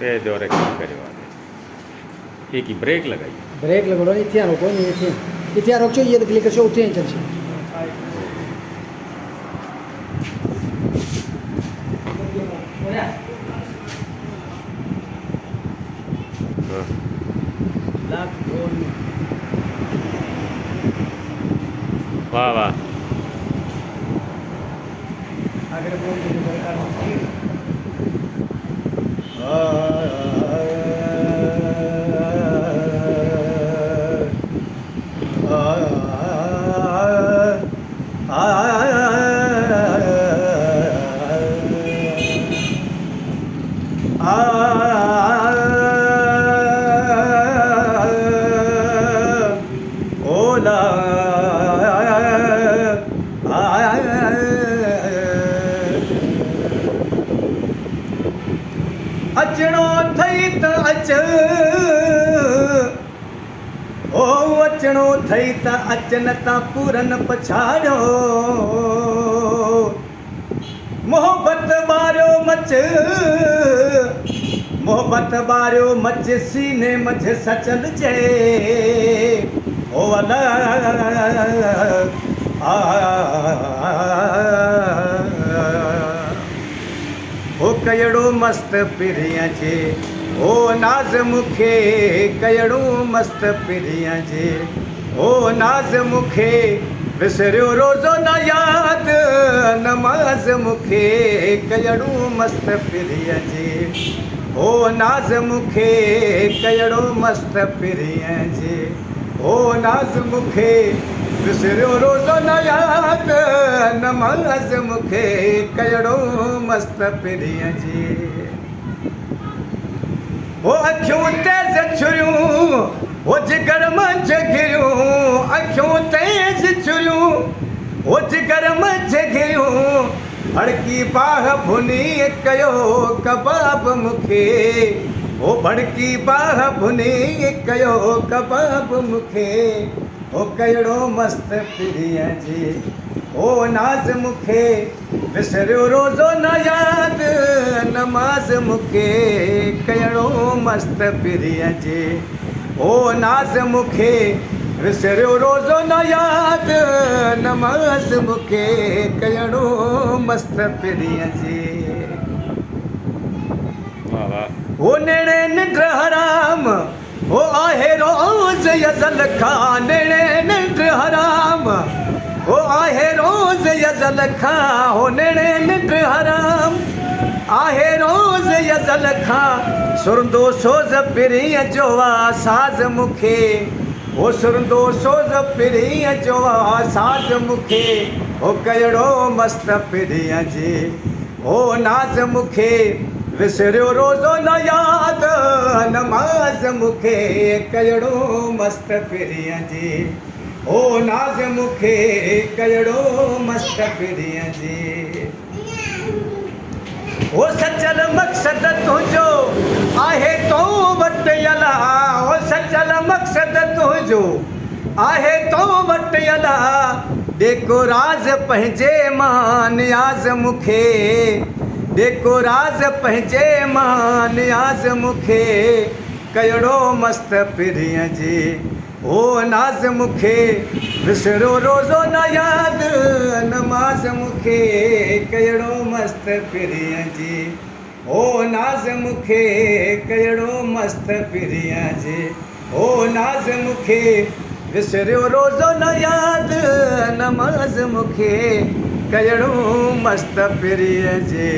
पे दौरे काम करवा एक ही ब्रेक लगाई ब्रेक लगो इतना रोको नहीं इतना रोक ये क्लिक कर उठे चल वाह वाह अचणो थई त अच ओ अचणो थई त अचन ता पूरन पछाड़ो मोहब्बत बारियो मच सीने मझ सचल जे ओ अला ओ कयड़ो मस्त पिरिया जे ओ नाज़ मुखे कयड़ो मस्त पिरिया जे ओ नाज़ मुखे विसरियो रोज़ो न याद नमाज़ मुखे कयड़ो मस्त पिरिया जे ओ नाज़ मुखे कयड़ो मस्त पिरिया जे ओ नाज़ मुखे विसरियो रोज़ो न याद नमाज़ मुखे कयड़ो मस्त पिरिया जे ओ अखियूं तेज़ छुरियूं ओ जिगर मंझ घिरियूं अखियूं तेज़ छुरियूं ओ जिगर मंझ घिरियूं भड़की बाह भुनी कयो कबाब मुखे ओ भड़की बाह भुनी कयो कबाब मुखे ओ कयड़ो मस्त पिरिया जे ओ नाज़ मुखे विसरियो रोज़ो न याद नमाज़ मुखे कयड़ो मस्त पिरिया जे ओ नाज़ मुखे विसरियो रोज़ो न याद नमाज़ मुखे कयड़ो मस्त पिरिया जे वाह वाह ओ नेड़े निंड हराम ओ आहे रोज़ यज़ल खां नेड़े निंड हराम ओ आहे रोज़ यज़ल खां हो नेड़े निंड हराम आहे रोज़ यज़ल खां सुरंदो सोज़ पिरीअ जो साज़ मुखे ओ सुरंदो सोज़ पिरीअ जो साज़ मुखे ओ कयड़ो मस्त पिरीअ जे ओ नाज़ मुखे विसरियो रोज़ो न याद नमाज़ मुखे कयड़ो मस्त पिरीअ जे ओ नाज़ मुखे कयड़ो मस्त पिरीअ जे ओ सचल मक़सद तुंहिंजो आहे तो वटि अला ओ सचल मक़सद तुंहिंजो आहे तो वटि अला ॾेको राज़ पंहिंजे मां नियाज़ मुखे ॾेको राज़ पंहिंजे मां नियाज़ मुखे कयड़ो मस्त पिरीअ जे ओ नाज़ मुखे विसरो रोज़ो न याद नमाज़ मुखे कयड़ो मस्त पिरीअ जे ओ नाज़ मुखे कयड़ो मस्त पिरीअ जे ओ नाज़ मुखे विसरियो रोज़ो न याद नमाज़ मुखे कयड़ो मस्त पिरीअ जे